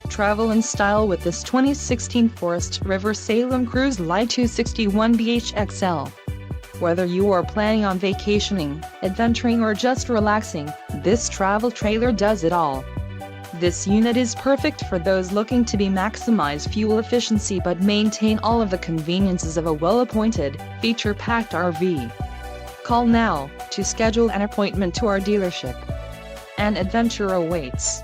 Travel in style with this 2016 Forest River Salem Cruise Lite 261BHXL. Whether you are planning on vacationing, adventuring or just relaxing, this travel trailer does it all. This unit is perfect for those looking to maximize fuel efficiency but maintain all of the conveniences of a well-appointed, feature-packed RV. Call now to schedule an appointment to our dealership. An adventure awaits.